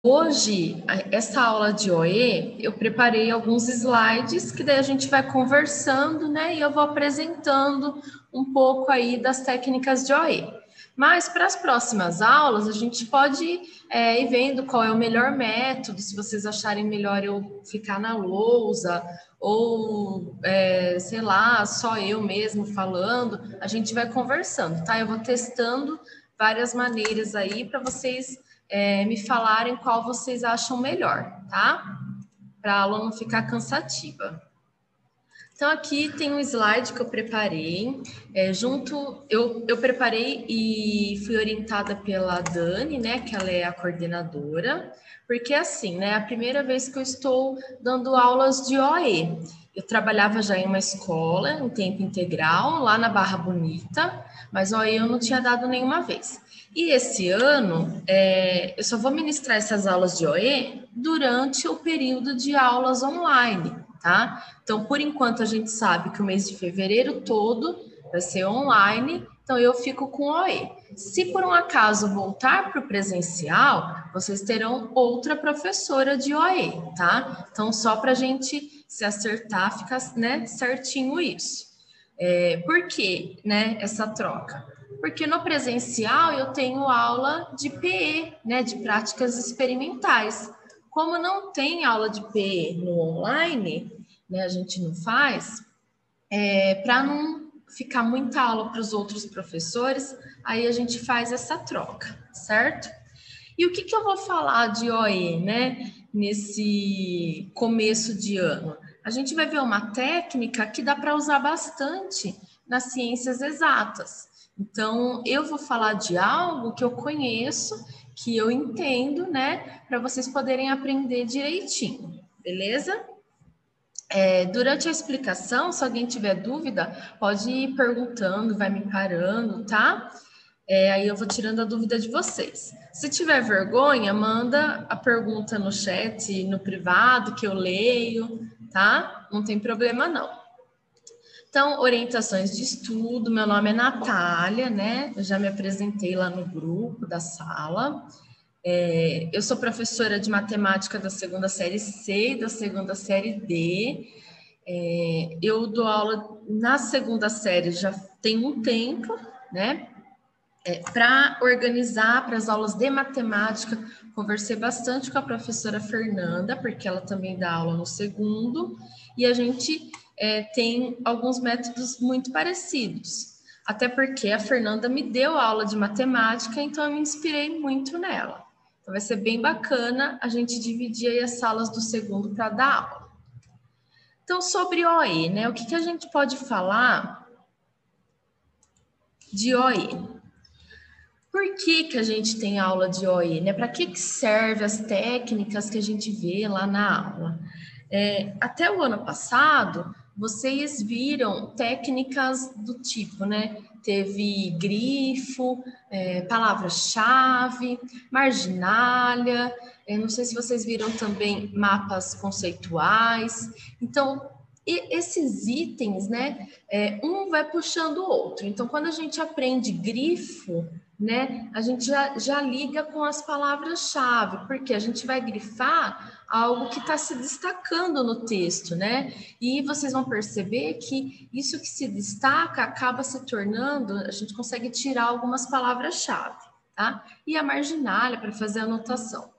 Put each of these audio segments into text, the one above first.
Hoje, essa aula de OE, eu preparei alguns slides que daí a gente vai conversando, né? E eu vou apresentando um pouco aí das técnicas de OE. Mas para as próximas aulas, a gente pode ir vendo qual é o melhor método, se vocês acharem melhor eu ficar na lousa, ou, sei lá, só eu mesmo falando, a gente vai conversando, tá? Eu vou testando várias maneiras aí para vocês me falarem qual vocês acham melhor, tá? Para a aula não ficar cansativa. Então, aqui tem um slide que eu preparei, eu preparei e fui orientada pela Dani, né, que ela é a coordenadora, porque assim, né, é a primeira vez que eu estou dando aulas de OE. Eu trabalhava já em uma escola, em tempo integral, lá na Barra Bonita, mas OE eu não tinha dado nenhuma vez. E esse ano, eu só vou ministrar essas aulas de OE durante o período de aulas online, tá? Então, por enquanto, a gente sabe que o mês de fevereiro todo vai ser online, então eu fico com OE. Se por um acaso voltar para o presencial, vocês terão outra professora de OE, tá? Então, só para a gente se acertar, fica, né, certinho isso. Por que, né, essa troca? Porque no presencial eu tenho aula de PE, né, de práticas experimentais. Como não tem aula de PE no online, né, a gente não faz, para não ficar muita aula para os outros professores, aí a gente faz essa troca, certo? E o que eu vou falar de OE, né, nesse começo de ano? A gente vai ver uma técnica que dá para usar bastante nas ciências exatas. Então, eu vou falar de algo que eu conheço, que eu entendo, né, para vocês poderem aprender direitinho, beleza? Durante a explicação, se alguém tiver dúvida, pode ir perguntando, vai me parando, tá? Aí eu vou tirando a dúvida de vocês. Se tiver vergonha, manda a pergunta no chat, no privado, que eu leio, tá? Não tem problema, não. Então, orientações de estudo, meu nome é Natália, né? Eu já me apresentei lá no grupo da sala. Eu sou professora de matemática da segunda série C e da segunda série D. Eu dou aula na segunda série já tem um tempo, né? Para organizar para as aulas de matemática, conversei bastante com a professora Fernanda, porque ela também dá aula no segundo, e a gente tem alguns métodos muito parecidos. Até porque a Fernanda me deu aula de matemática, então eu me inspirei muito nela. Então vai ser bem bacana a gente dividir aí as salas do segundo para dar aula. Então, sobre OE, né? O que a gente pode falar de OE? Por que a gente tem aula de OE, né? Para que serve as técnicas que a gente vê lá na aula? Até o ano passado, vocês viram técnicas do tipo, né? Teve grifo, palavra-chave, marginalia, não sei se vocês viram também mapas conceituais. Então, esses itens, né? Um vai puxando o outro. Então, quando a gente aprende grifo, né, a gente já liga com as palavras-chave, porque a gente vai grifar algo que está se destacando no texto, né? E vocês vão perceber que isso que se destaca acaba se tornando, a gente consegue tirar algumas palavras-chave, tá? E a marginalia para fazer a anotação.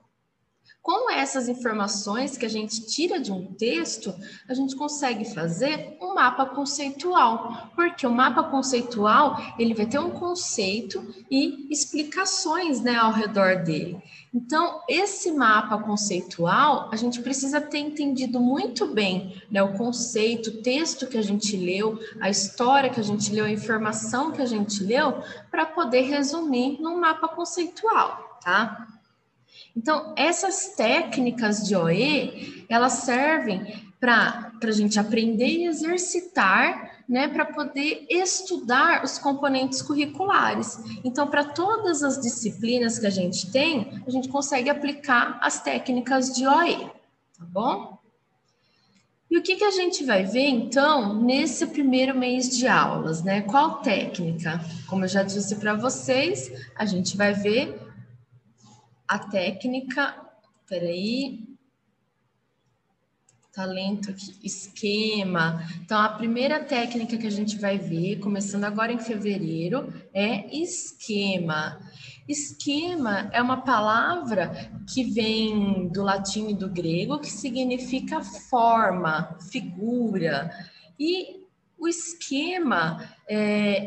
Com essas informações que a gente tira de um texto, a gente consegue fazer um mapa conceitual, porque o mapa conceitual ele vai ter um conceito e explicações, né, ao redor dele. Então, esse mapa conceitual, a gente precisa ter entendido muito bem, né, o conceito, o texto que a gente leu, a história que a gente leu, a informação que a gente leu, para poder resumir num mapa conceitual, tá? Então, essas técnicas de OE, elas servem para a gente aprender e exercitar, né, para poder estudar os componentes curriculares. Então, para todas as disciplinas que a gente tem, a gente consegue aplicar as técnicas de OE, tá bom? E o que a gente vai ver, então, nesse primeiro mês de aulas, né? Qual técnica? Como eu já disse para vocês, a gente vai ver a técnica Peraí. Tá lento aqui. Esquema. Então, a primeira técnica que a gente vai ver, começando agora em fevereiro, é esquema. Esquema é uma palavra que vem do latim e do grego, que significa forma, figura. E o esquema,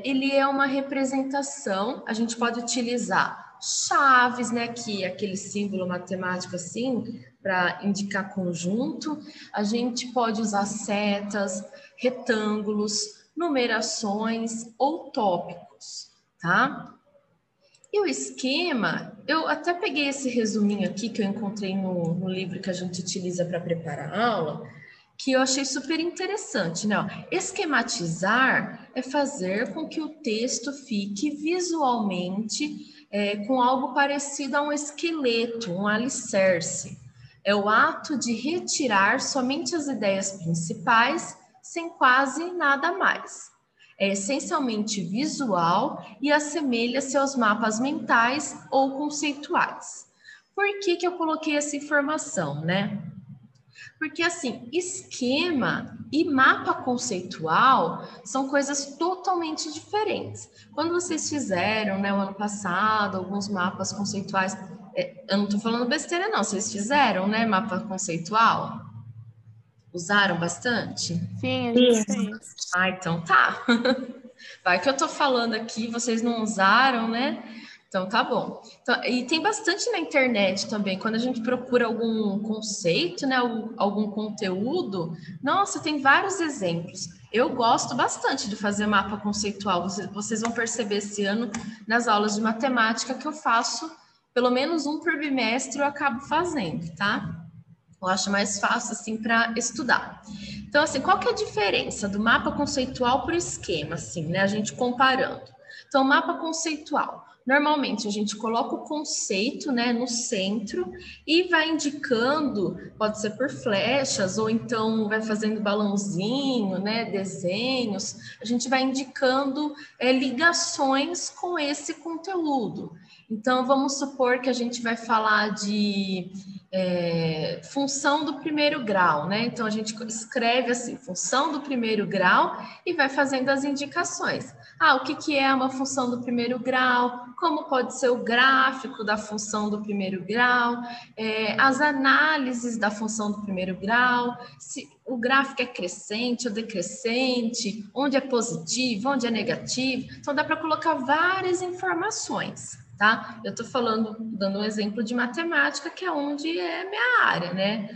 ele é uma representação, a gente pode utilizar chaves, né, que é aquele símbolo matemático assim, para indicar conjunto. A gente pode usar setas, retângulos, numerações ou tópicos, tá? E o esquema, eu até peguei esse resuminho aqui que eu encontrei no livro que a gente utiliza para preparar a aula, que eu achei super interessante, né? Esquematizar é fazer com que o texto fique visualmente com algo parecido a um esqueleto, um alicerce. É o ato de retirar somente as ideias principais, sem quase nada mais. É essencialmente visual e assemelha-se aos mapas mentais ou conceituais. Por que eu coloquei essa informação, né? Porque, assim, esquema e mapa conceitual são coisas totalmente diferentes. Quando vocês fizeram, né, o ano passado, alguns mapas conceituais, eu não estou falando besteira, não, vocês fizeram, né, mapa conceitual? Usaram bastante? Sim, a gente fez. Ah, então tá. Vai que eu tô falando aqui, vocês não usaram, né? Então tá bom. Então, e tem bastante na internet também, quando a gente procura algum conceito, né, algum conteúdo, nossa, tem vários exemplos. Eu gosto bastante de fazer mapa conceitual. Vocês vão perceber esse ano nas aulas de matemática que eu faço, pelo menos um por bimestre eu acabo fazendo, tá? Eu acho mais fácil, assim, para estudar. Então, assim, qual que é a diferença do mapa conceitual para o esquema, assim, né? A gente comparando. Então, mapa conceitual. Normalmente, a gente coloca o conceito, né, no centro e vai indicando, pode ser por flechas, ou então vai fazendo balãozinho, né, desenhos. A gente vai indicando ligações com esse conteúdo. Então, vamos supor que a gente vai falar de função do primeiro grau, né? Então, a gente escreve assim, função do primeiro grau e vai fazendo as indicações. Ah, o que é uma função do primeiro grau? Como pode ser o gráfico da função do primeiro grau? As análises da função do primeiro grau, se o gráfico é crescente ou decrescente, onde é positivo, onde é negativo. Então, dá para colocar várias informações. Tá? Eu estou falando, dando um exemplo de matemática, que é onde é minha área, né?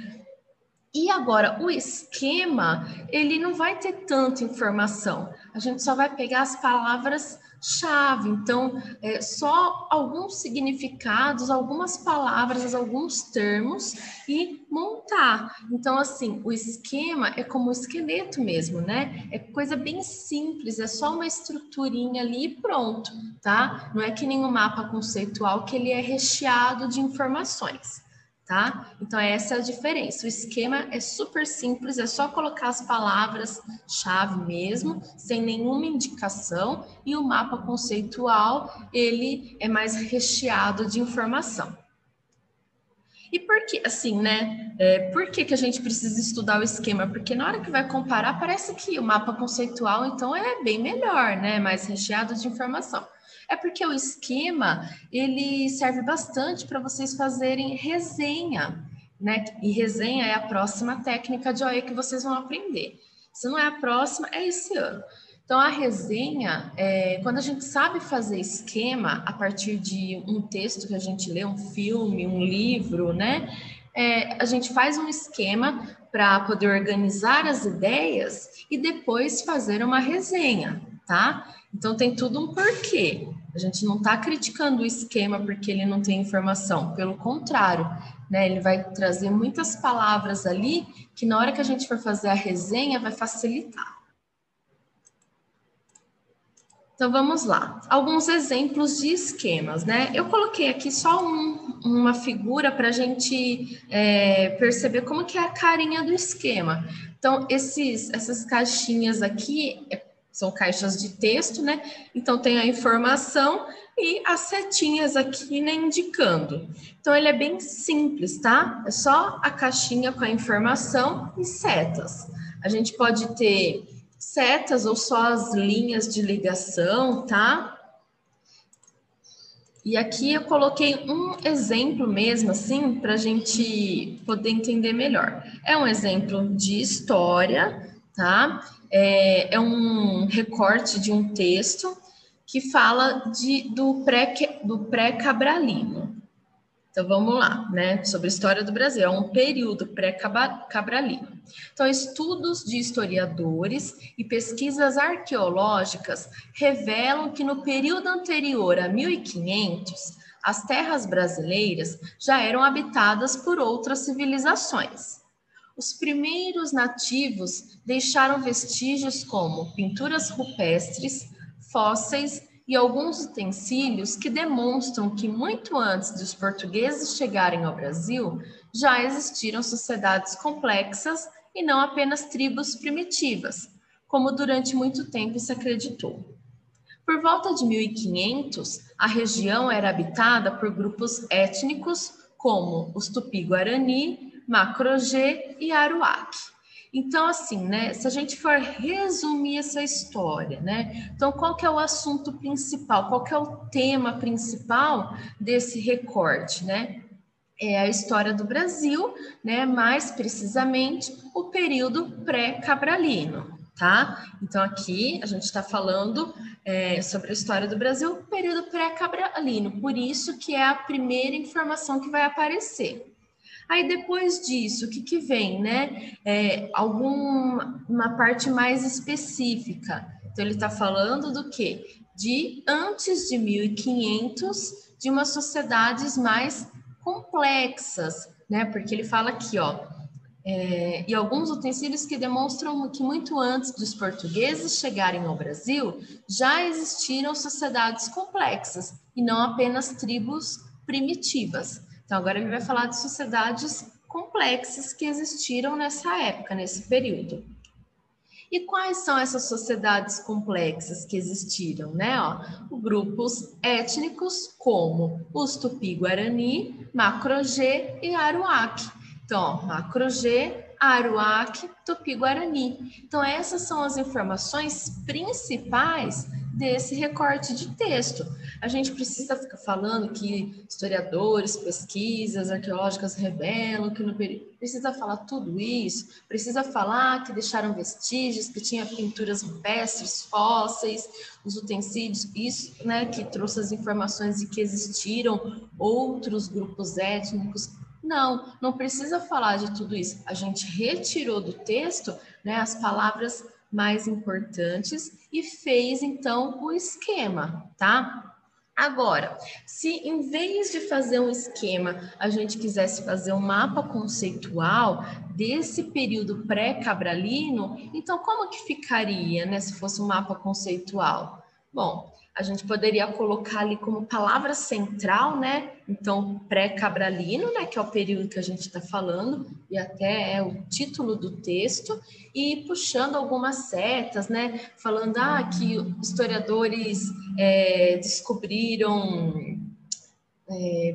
E agora, o esquema, ele não vai ter tanta informação. A gente só vai pegar as palavras-chave. Então, só alguns significados, algumas palavras, alguns termos e montar. Então, assim, o esquema é como o esqueleto mesmo, né? É coisa bem simples, é só uma estruturinha ali e pronto, tá? Não é que nem o mapa conceitual que ele é recheado de informações. Tá? Então, essa é a diferença. O esquema é super simples, é só colocar as palavras-chave mesmo, sem nenhuma indicação, e o mapa conceitual, ele é mais recheado de informação. E por que, assim, né? Por que a gente precisa estudar o esquema? Porque na hora que vai comparar, parece que o mapa conceitual, então, é bem melhor, né? Mais recheado de informação. É porque o esquema, ele serve bastante para vocês fazerem resenha, né? E resenha é a próxima técnica de OE que vocês vão aprender. Se não é a próxima, é esse ano. Então, a resenha, quando a gente sabe fazer esquema a partir de um texto que a gente lê, um filme, um livro, né? A gente faz um esquema para poder organizar as ideias e depois fazer uma resenha, tá? Então, tem tudo um porquê. A gente não está criticando o esquema porque ele não tem informação, pelo contrário, né? Ele vai trazer muitas palavras ali que na hora que a gente for fazer a resenha vai facilitar. Então, vamos lá. Alguns exemplos de esquemas, né? Eu coloquei aqui só uma figura para a gente perceber como que é a carinha do esquema. Então, essas caixinhas aqui são caixas de texto, né? Então tem a informação e as setinhas aqui, né, indicando. Então ele é bem simples, tá? É só a caixinha com a informação e setas. A gente pode ter setas ou só as linhas de ligação, tá? E aqui eu coloquei um exemplo mesmo, assim, para a gente poder entender melhor. É um exemplo de história, tá? É um recorte de um texto que fala do pré-cabralino. Então, vamos lá, né? Sobre a história do Brasil. É um período pré-cabralino. Então, estudos de historiadores e pesquisas arqueológicas revelam que no período anterior a 1500, as terras brasileiras já eram habitadas por outras civilizações. Os primeiros nativos deixaram vestígios como pinturas rupestres, fósseis e alguns utensílios que demonstram que muito antes dos portugueses chegarem ao Brasil, já existiram sociedades complexas e não apenas tribos primitivas, como durante muito tempo se acreditou. Por volta de 1500, a região era habitada por grupos étnicos como os Tupi-Guarani, Macro-G e Aruac. Então, assim, né, se a gente for resumir essa história, né, então qual que é o assunto principal, qual que é o tema principal desse recorte, né? É a história do Brasil, né, mais precisamente o período pré-cabralino, tá? Então aqui a gente está falando sobre a história do Brasil, período pré-cabralino, por isso que é a primeira informação que vai aparecer. Aí depois disso, o que vem, né? Uma parte mais específica. Então ele está falando do quê? De antes de 1500, de umas sociedades mais complexas, né? Porque ele fala aqui, ó, e alguns utensílios que demonstram que muito antes dos portugueses chegarem ao Brasil, já existiram sociedades complexas e não apenas tribos primitivas. Então, agora ele vai falar de sociedades complexas que existiram nessa época, nesse período. E quais são essas sociedades complexas que existiram, né? Ó, grupos étnicos como os Tupi-Guarani, Macro-G e Aruac. Então, Macro-G, Aruac, Tupi-Guarani. Então, essas são as informações principais desse recorte de texto. A gente precisa ficar falando que historiadores, pesquisas arqueológicas revelam que no período... Precisa falar tudo isso, precisa falar que deixaram vestígios, que tinha pinturas rupestres, fósseis, os utensílios, isso, né, que trouxe as informações de que existiram outros grupos étnicos. Não, não precisa falar de tudo isso. A gente retirou do texto, né, as palavras mais importantes e fez, então, o esquema, tá? Agora, se em vez de fazer um esquema, a gente quisesse fazer um mapa conceitual desse período pré-cabralino, então como que ficaria, né, se fosse um mapa conceitual? Bom, a gente poderia colocar ali como palavra central, né? Então, pré-cabralino, né? Que é o período que a gente está falando, e até é o título do texto, e puxando algumas setas, né? Falando que historiadores descobriram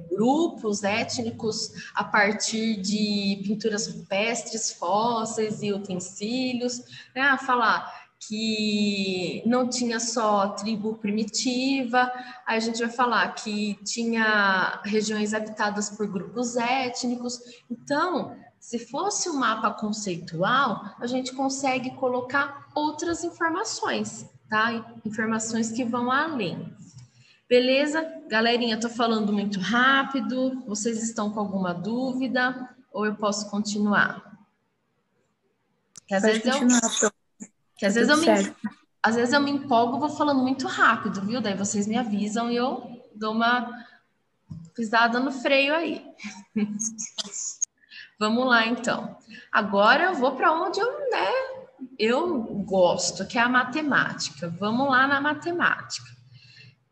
grupos étnicos a partir de pinturas rupestres, fósseis e utensílios, né? Falar que não tinha só tribo primitiva, aí a gente vai falar que tinha regiões habitadas por grupos étnicos. Então, se fosse um mapa conceitual, a gente consegue colocar outras informações, tá? Informações que vão além. Beleza? Galerinha, tô falando muito rápido, vocês estão com alguma dúvida ou eu posso continuar? Que às vezes eu me empolgo, vou falando muito rápido, viu? Daí vocês me avisam e eu dou uma pisada no freio aí. Vamos lá, então. Agora eu vou para onde eu gosto, que é a matemática. Vamos lá na matemática.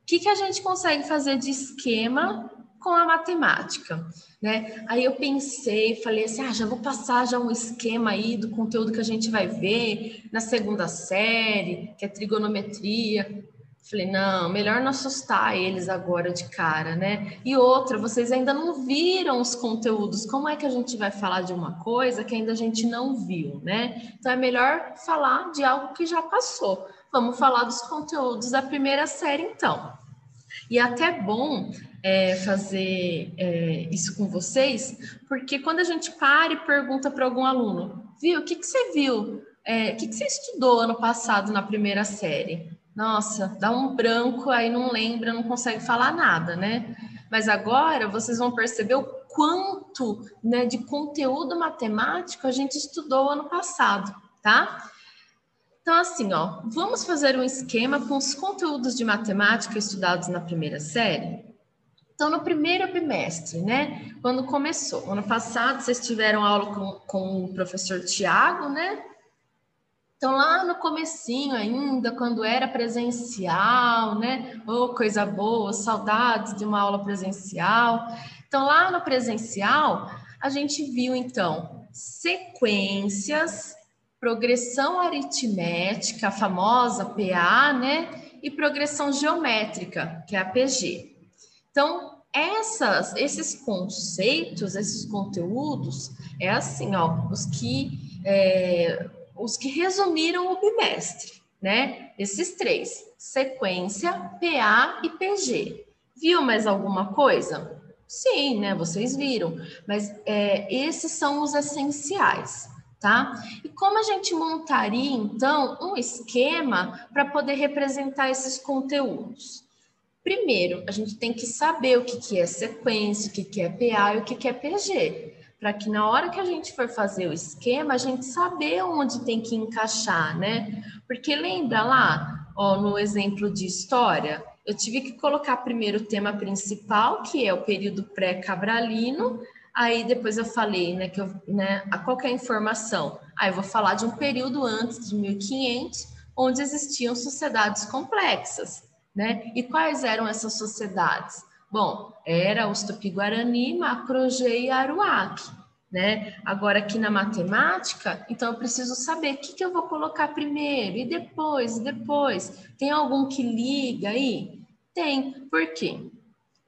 O que a gente consegue fazer de esquema com a matemática, né? Aí eu pensei, falei assim, já vou passar já um esquema aí do conteúdo que a gente vai ver na segunda série, que é trigonometria. Falei, não, melhor não assustar eles agora de cara, né? E outra, vocês ainda não viram os conteúdos. Como é que a gente vai falar de uma coisa que ainda a gente não viu, né? Então é melhor falar de algo que já passou. Vamos falar dos conteúdos da primeira série, então. E é até bom fazer isso com vocês, porque quando a gente para e pergunta para algum aluno, viu, o que você viu? O que você estudou ano passado na primeira série? Nossa, dá um branco, aí não lembra, não consegue falar nada, né? Mas agora vocês vão perceber o quanto, né, de conteúdo matemático a gente estudou ano passado, tá? Então, assim, ó, vamos fazer um esquema com os conteúdos de matemática estudados na primeira série? Então, no primeiro bimestre, né, quando começou, ano passado vocês tiveram aula com o professor Tiago, né? Então, lá no comecinho ainda, quando era presencial, né? Oh, coisa boa, saudades de uma aula presencial. Então, lá no presencial, a gente viu, então, sequências, progressão aritmética, a famosa PA, né? E progressão geométrica, que é a PG. Então, esses conceitos, esses conteúdos, é assim, ó, os que resumiram o bimestre, né? Esses três: sequência, PA e PG. Viu mais alguma coisa? Sim, né? Vocês viram, mas esses são os essenciais, tá? E como a gente montaria, então, um esquema para poder representar esses conteúdos? Primeiro, a gente tem que saber o que é sequência, o que é PA e o que é PG, para que na hora que a gente for fazer o esquema, a gente saber onde tem que encaixar, né? Porque lembra lá, ó, no exemplo de história, eu tive que colocar primeiro o tema principal, que é o período pré-cabralino, aí depois eu falei, né, qual que é a informação? Aí eu vou falar de um período antes de 1500, onde existiam sociedades complexas. Né? E quais eram essas sociedades? Bom, era os Tupi-Guarani, Macro-G e Aruac, né? Agora aqui na matemática, então eu preciso saber o que eu vou colocar primeiro e depois. Tem algum que liga aí? Tem. Por quê?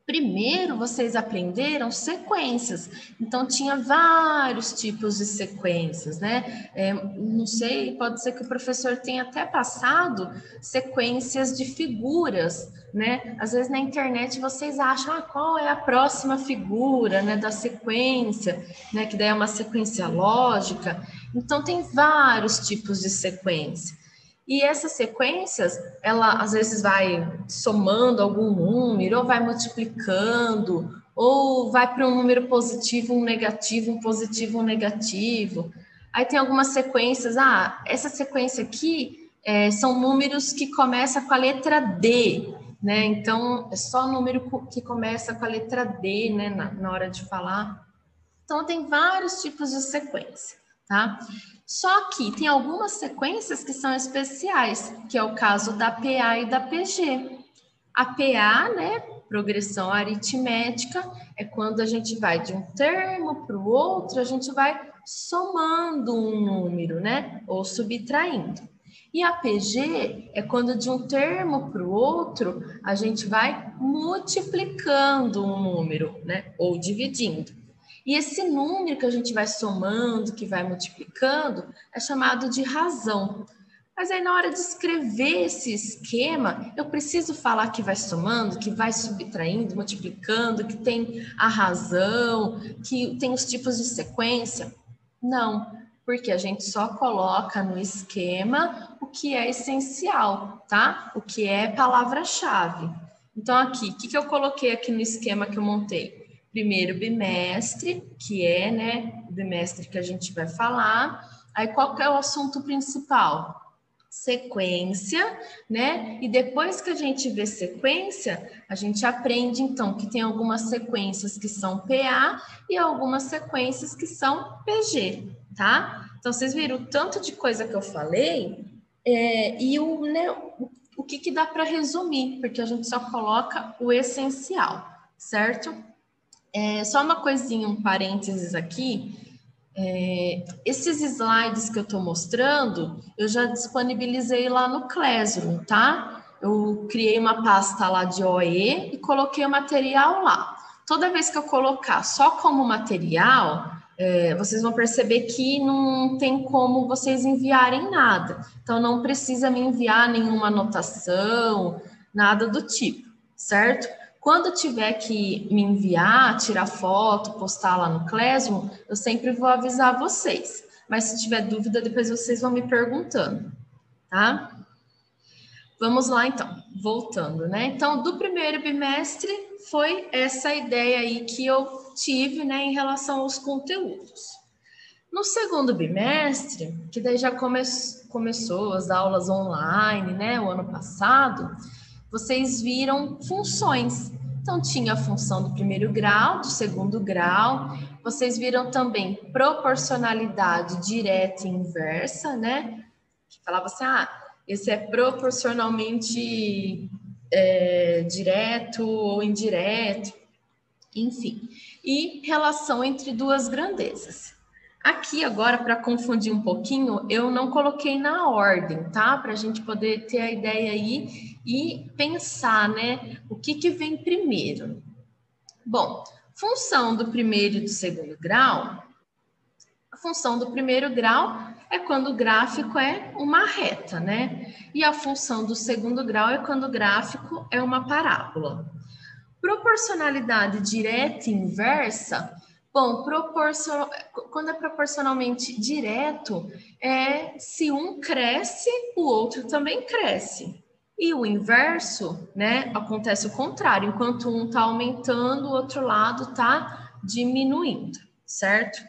Primeiro, vocês aprenderam sequências, então tinha vários tipos de sequências, né? Não sei, pode ser que o professor tenha até passado sequências de figuras, né? Às vezes na internet vocês acham qual é a próxima figura, né, da sequência, né? Que daí é uma sequência lógica. Então tem vários tipos de sequência. E essas sequências, ela às vezes vai somando algum número, ou vai multiplicando, ou vai para um número positivo, um negativo, um positivo, um negativo. Aí tem algumas sequências, essa sequência aqui são números que começam com a letra D, né? Então, é só número que começa com a letra D, né, na hora de falar. Então, tem vários tipos de sequência, tá? Só que tem algumas sequências que são especiais, que é o caso da PA e da PG. A PA, né, progressão aritmética, é quando a gente vai de um termo para o outro, a gente vai somando um número, né, ou subtraindo. E a PG é quando de um termo para o outro, a gente vai multiplicando um número, né, ou dividindo. E esse número que a gente vai somando, que vai multiplicando, é chamado de razão. Mas aí na hora de escrever esse esquema, eu preciso falar que vai somando, que vai subtraindo, multiplicando, que tem a razão, que tem os tipos de sequência? Não, porque a gente só coloca no esquema o que é essencial, tá? O que é palavra-chave. Então aqui, o que eu coloquei aqui no esquema que eu montei? Primeiro bimestre, que é, né, o bimestre que a gente vai falar. Aí qual que é o assunto principal? Sequência, né? E depois que a gente vê sequência, a gente aprende então que tem algumas sequências que são PA e algumas sequências que são PG, tá? Então vocês viram o tanto de coisa que eu falei e o que dá para resumir, porque a gente só coloca o essencial, certo? Só uma coisinha, um parênteses aqui. Esses slides que eu estou mostrando, eu já disponibilizei lá no Classroom, tá? Eu criei uma pasta lá de OE e coloquei o material lá. Toda vez que eu colocar só como material, vocês vão perceber que não tem como vocês enviarem nada. Então, não precisa me enviar nenhuma anotação, nada do tipo, certo? Quando tiver que me enviar, tirar foto, postar lá no Classroom, eu sempre vou avisar vocês. Mas se tiver dúvida, depois vocês vão me perguntando, tá? Vamos lá, então, voltando, né? Então, do primeiro bimestre, foi essa ideia aí que eu tive, né, em relação aos conteúdos. No segundo bimestre, que daí já começou as aulas online, né, o ano passado, vocês viram funções. Então, tinha a função do primeiro grau, do segundo grau, vocês viram também proporcionalidade direta e inversa, né? Que falava assim, esse é proporcionalmente direto ou indireto, enfim. E relação entre duas grandezas. Aqui agora, para confundir um pouquinho, eu não coloquei na ordem, tá? Para a gente poder ter a ideia aí e pensar, né? O que vem primeiro? Bom, função do primeiro e do segundo grau. A função do primeiro grau é quando o gráfico é uma reta, né? E a função do segundo grau é quando o gráfico é uma parábola. Proporcionalidade direta e inversa. Bom, quando é proporcionalmente direto, é se um cresce, o outro também cresce. E o inverso, né, acontece o contrário. Enquanto um está aumentando, o outro lado está diminuindo, certo?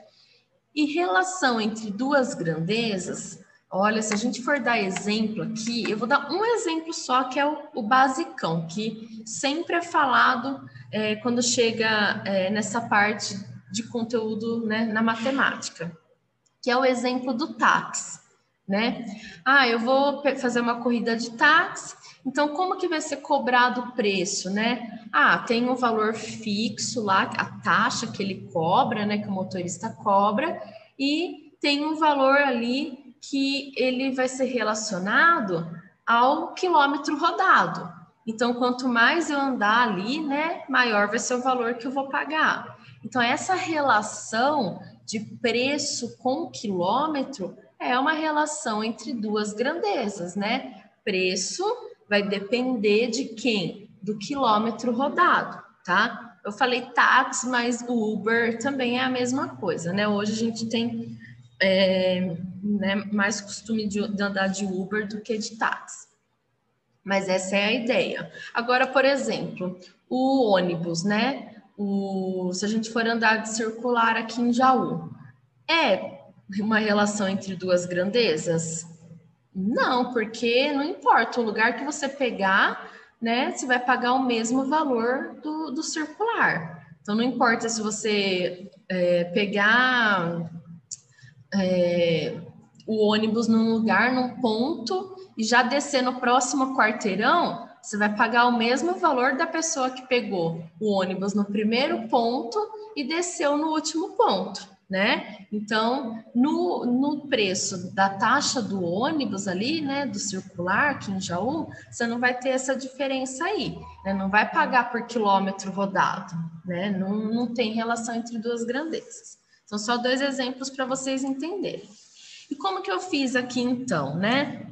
E relação entre duas grandezas, olha, se a gente for dar exemplo aqui, eu vou dar um exemplo só, que é o basicão, que sempre é falado quando chega nessa parte de conteúdo, né, na matemática, que é o exemplo do táxi, né? Eu vou fazer uma corrida de táxi, então como que vai ser cobrado o preço, né? Tem um valor fixo lá, a taxa que ele cobra, né, que o motorista cobra, e tem um valor ali que ele vai ser relacionado ao quilômetro rodado. Então, quanto mais eu andar ali, né, maior vai ser o valor que eu vou pagar. Então, essa relação de preço com quilômetro é uma relação entre duas grandezas, né? Preço vai depender de quem? Do quilômetro rodado, tá? Eu falei táxi, mas o Uber também é a mesma coisa, né? Hoje a gente tem mais costume de andar de Uber do que de táxi. Mas essa é a ideia. Agora, por exemplo, o ônibus, né? Se a gente for andar de circular aqui em Jaú, é uma relação entre duas grandezas? Não, porque não importa o lugar que você pegar, né? Você vai pagar o mesmo valor do circular. Então, não importa se você pegar o ônibus num lugar, num ponto, e já descer no próximo quarteirão, você vai pagar o mesmo valor da pessoa que pegou o ônibus no primeiro ponto e desceu no último ponto, né? Então, no preço da taxa do ônibus ali, né, do circular aqui em Jaú, você não vai ter essa diferença aí, né? Não vai pagar por quilômetro rodado, né? Não tem relação entre duas grandezas. São só dois exemplos para vocês entenderem. E como que eu fiz aqui então, né?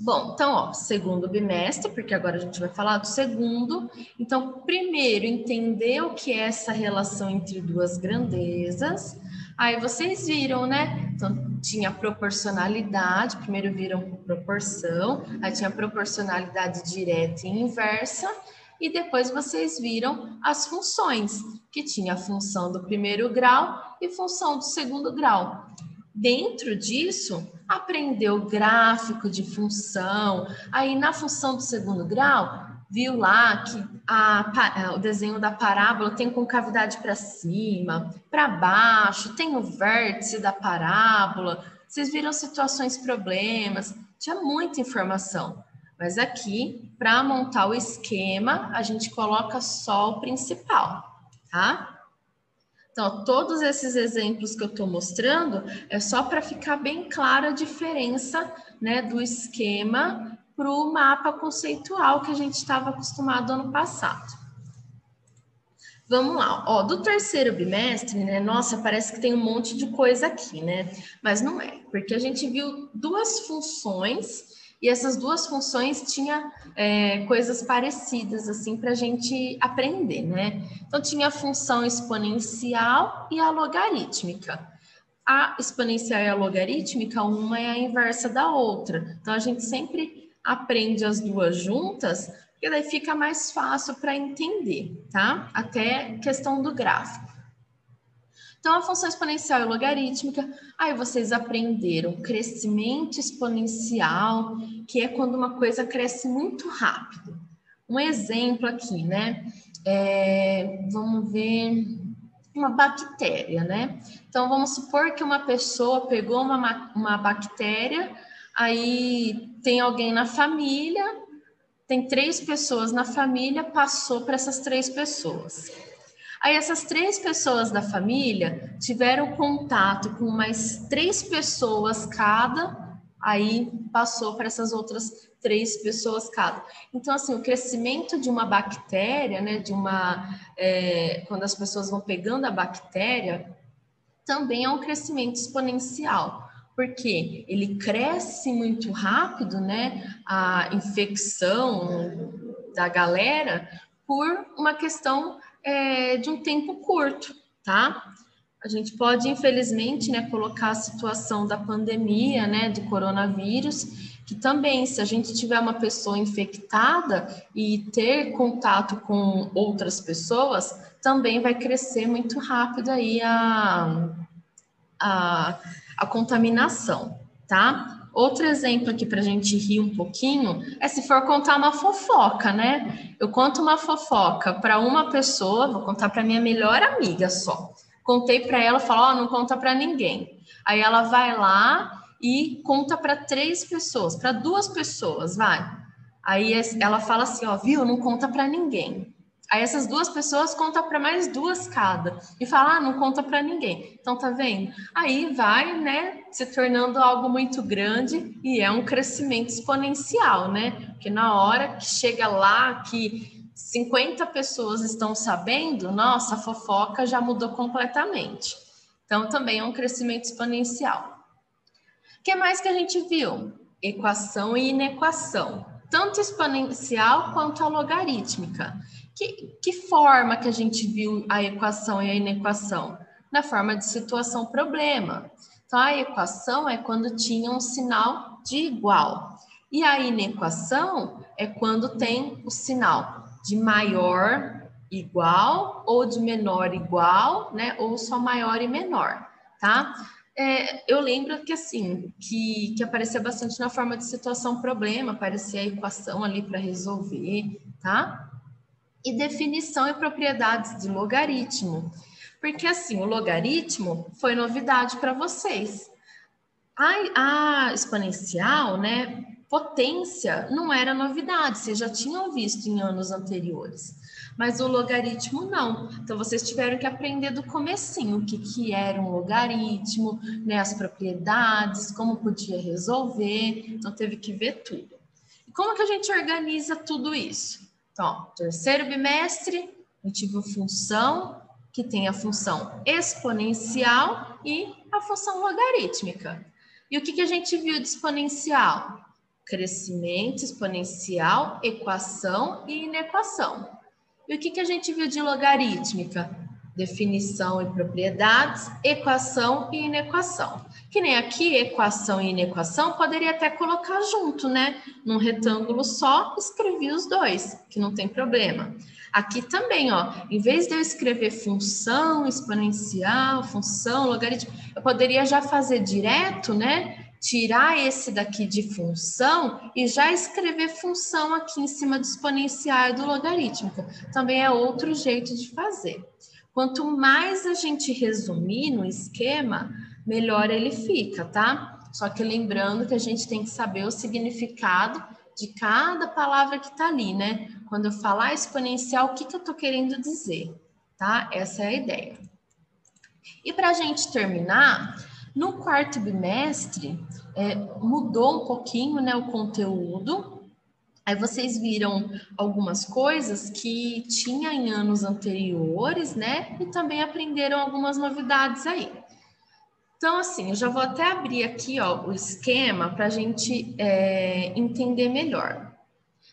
Bom, então, ó, segundo bimestre, porque agora a gente vai falar do segundo. Então, primeiro, entender o que é essa relação entre duas grandezas. Aí vocês viram, né? Então, tinha proporcionalidade, primeiro viram proporção, aí tinha proporcionalidade direta e inversa, e depois vocês viram as funções, que tinha a função do primeiro grau e função do segundo grau. Dentro disso, aprendeu gráfico de função. Aí, na função do segundo grau, viu lá que o desenho da parábola tem concavidade para cima, para baixo, tem o vértice da parábola. Vocês viram situações, problemas, tinha muita informação. Mas aqui, para montar o esquema, a gente coloca só o principal. tá? Então, todos esses exemplos que eu estou mostrando é só para ficar bem clara a diferença, né, do esquema para o mapa conceitual que a gente estava acostumado ano passado. Vamos lá, ó, do terceiro bimestre, né? Nossa, parece que tem um monte de coisa aqui, né? Mas não é, porque a gente viu duas funções e essas duas funções tinham coisas parecidas, assim, para a gente aprender, né? Então, tinha a função exponencial e a logarítmica. A exponencial e a logarítmica, uma é a inversa da outra. Então, a gente sempre aprende as duas juntas, porque daí fica mais fácil para entender, tá? Até questão do gráfico. Então, a função exponencial e logarítmica, aí vocês aprenderam crescimento exponencial, que é quando uma coisa cresce muito rápido. Um exemplo aqui, né? Vamos ver uma bactéria, né? Então, vamos supor que uma pessoa pegou uma bactéria, aí tem alguém na família, tem 3 pessoas na família, passou para essas 3 pessoas. Aí essas 3 pessoas da família tiveram contato com mais 3 pessoas cada, aí passou para essas outras 3 pessoas cada. Então, assim, o crescimento de uma bactéria, né, quando as pessoas vão pegando a bactéria, também é um crescimento exponencial, porque ele cresce muito rápido, né, a infecção da galera, por uma questão de um tempo curto, tá? A gente pode, infelizmente, né, colocar a situação da pandemia, né, do coronavírus, que também, se a gente tiver uma pessoa infectada e ter contato com outras pessoas, também vai crescer muito rápido aí a contaminação, tá? Outro exemplo aqui para a gente rir um pouquinho é se for contar uma fofoca, né? Eu conto uma fofoca para uma pessoa, vou contar para minha melhor amiga só. Contei para ela, falou, não conta para ninguém. Aí ela vai lá e conta para 3 pessoas, para 2 pessoas, vai. Aí ela fala assim, ó, viu, não conta para ninguém. Aí essas 2 pessoas contam para mais 2 cada e fala, não conta para ninguém. Então tá vendo? Aí vai, né, se tornando algo muito grande e é um crescimento exponencial, né? Porque na hora que chega lá que 50 pessoas estão sabendo, nossa, a fofoca já mudou completamente. Então também é um crescimento exponencial. O que mais que a gente viu? Equação e inequação, tanto exponencial quanto a logarítmica. Que forma que a gente viu a equação e a inequação? Na forma de situação-problema. Então, a equação é quando tinha um sinal de igual. E a inequação é quando tem o sinal de maior igual ou de menor igual, né? Ou só maior e menor, tá? Eu lembro que assim, que aparecia bastante na forma de situação-problema, aparecia a equação ali para resolver, tá? E definição e propriedades de logaritmo. Porque assim, o logaritmo foi novidade para vocês. A exponencial, né, potência, não era novidade, vocês já tinham visto em anos anteriores. Mas o logaritmo não. Então, vocês tiveram que aprender do comecinho o que era um logaritmo, né, as propriedades, como podia resolver. Então, teve que ver tudo. E como que a gente organiza tudo isso? Então, ó, terceiro bimestre, a gente viu função, que tem a função exponencial e a função logarítmica. E o que a gente viu de exponencial? Crescimento exponencial, equação e inequação. E o que a gente viu de logarítmica? Definição e propriedades, equação e inequação. Que nem aqui, equação e inequação, poderia até colocar junto, né? Num retângulo só, escrevi os dois, que não tem problema. Aqui também, ó, em vez de eu escrever função exponencial, função logarítmica, eu poderia já fazer direto, né? Tirar esse daqui de função e já escrever função aqui em cima do exponencial e do logarítmico. Também é outro jeito de fazer. Quanto mais a gente resumir no esquema, melhor ele fica, tá? Só que lembrando que a gente tem que saber o significado de cada palavra que tá ali, né? Quando eu falar exponencial, o que eu tô querendo dizer, tá? Essa é a ideia. E para a gente terminar, no quarto bimestre, mudou um pouquinho, né, o conteúdo. Aí vocês viram algumas coisas que tinha em anos anteriores, né? E também aprenderam algumas novidades aí. Então, assim, eu já vou até abrir aqui, ó, o esquema para a gente entender melhor.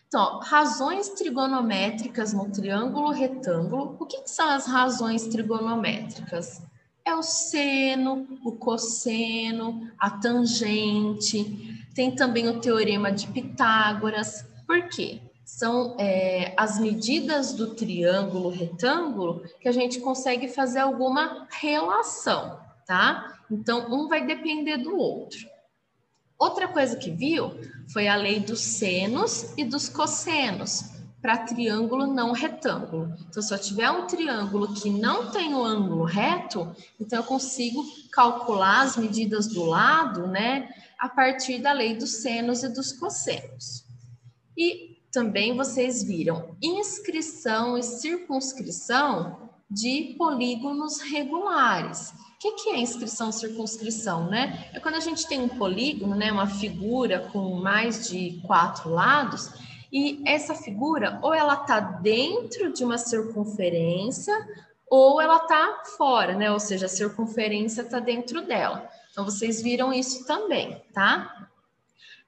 Então, ó, razões trigonométricas no triângulo retângulo. O que são as razões trigonométricas? É o seno, o cosseno, a tangente. Tem também o teorema de Pitágoras. Por quê? São as medidas do triângulo retângulo que a gente consegue fazer alguma relação, tá? Então, um vai depender do outro. Outra coisa que viu foi a lei dos senos e dos cossenos para triângulo não retângulo. Então, se eu tiver um triângulo que não tem o ângulo reto, então eu consigo calcular as medidas do lado, né, a partir da lei dos senos e dos cossenos. E também vocês viram inscrição e circunscrição de polígonos regulares. O que é inscrição e circunscrição, né? É quando a gente tem um polígono, né, uma figura com mais de 4 lados, e essa figura ou ela está dentro de uma circunferência ou ela está fora, né? Ou seja, a circunferência está dentro dela. Então, vocês viram isso também, tá?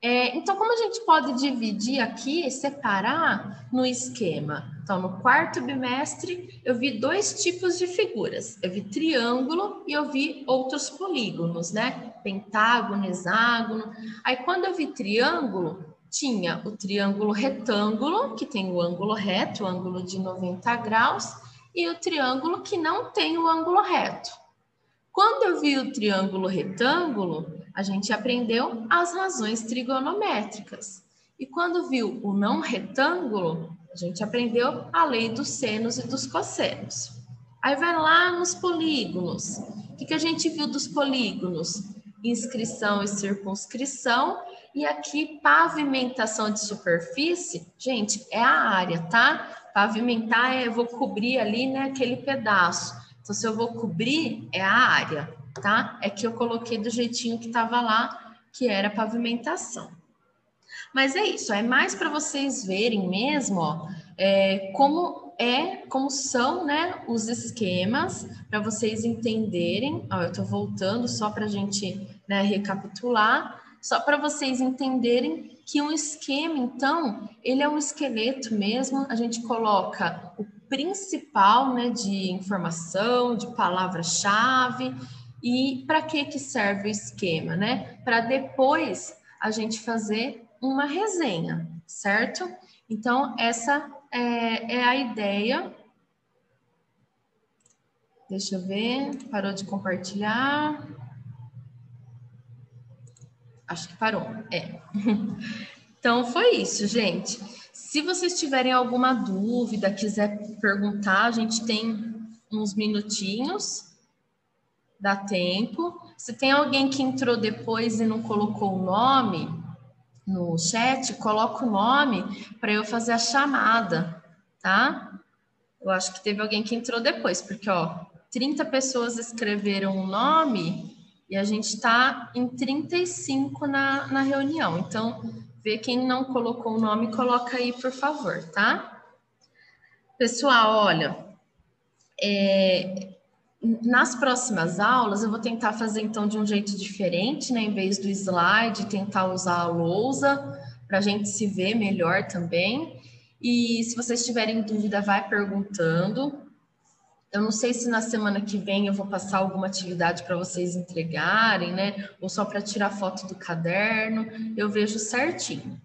Então, como a gente pode dividir aqui, separar no esquema? Então, no quarto bimestre, eu vi 2 tipos de figuras. Eu vi triângulo e eu vi outros polígonos, né? Pentágono, hexágono. Aí, quando eu vi triângulo, tinha o triângulo retângulo, que tem o ângulo reto, o ângulo de 90 graus, e o triângulo que não tem o ângulo reto. Quando eu vi o triângulo retângulo, a gente aprendeu as razões trigonométricas. E quando viu o não retângulo, a gente aprendeu a lei dos senos e dos cossenos. Aí vai lá nos polígonos. O que a gente viu dos polígonos? Inscrição e circunscrição. E aqui, pavimentação de superfície, gente, é a área, tá? Pavimentar eu vou cobrir ali, né, aquele pedaço. Então, se eu vou cobrir, é a área, tá? É que eu coloquei do jeitinho que estava lá, que era pavimentação. Mas é isso, é mais para vocês verem mesmo, ó, como são, né, os esquemas, para vocês entenderem. Ó, eu estou voltando só para a gente, né, recapitular, só para vocês entenderem que um esquema, então, ele é um esqueleto mesmo, a gente coloca o principal, né, de informação, de palavra-chave. E para que serve o esquema, né? Para depois a gente fazer uma resenha, certo? Então, essa é a ideia. Deixa eu ver, parou de compartilhar. Acho que parou, Então, foi isso, gente. Se vocês tiverem alguma dúvida, quiser perguntar, a gente tem uns minutinhos, dá tempo. Se tem alguém que entrou depois e não colocou o nome no chat, coloca o nome para eu fazer a chamada, tá? Eu acho que teve alguém que entrou depois, porque, ó, 30 pessoas escreveram o nome e a gente está em 35 na reunião. Então, vê quem não colocou o nome, coloca aí, por favor, tá? Pessoal, olha, nas próximas aulas eu vou tentar fazer então de um jeito diferente, né? Em vez do slide, tentar usar a lousa para a gente se ver melhor também. E se vocês tiverem dúvida, vai perguntando. Eu não sei se na semana que vem eu vou passar alguma atividade para vocês entregarem, né? Ou só para tirar foto do caderno. Eu vejo certinho,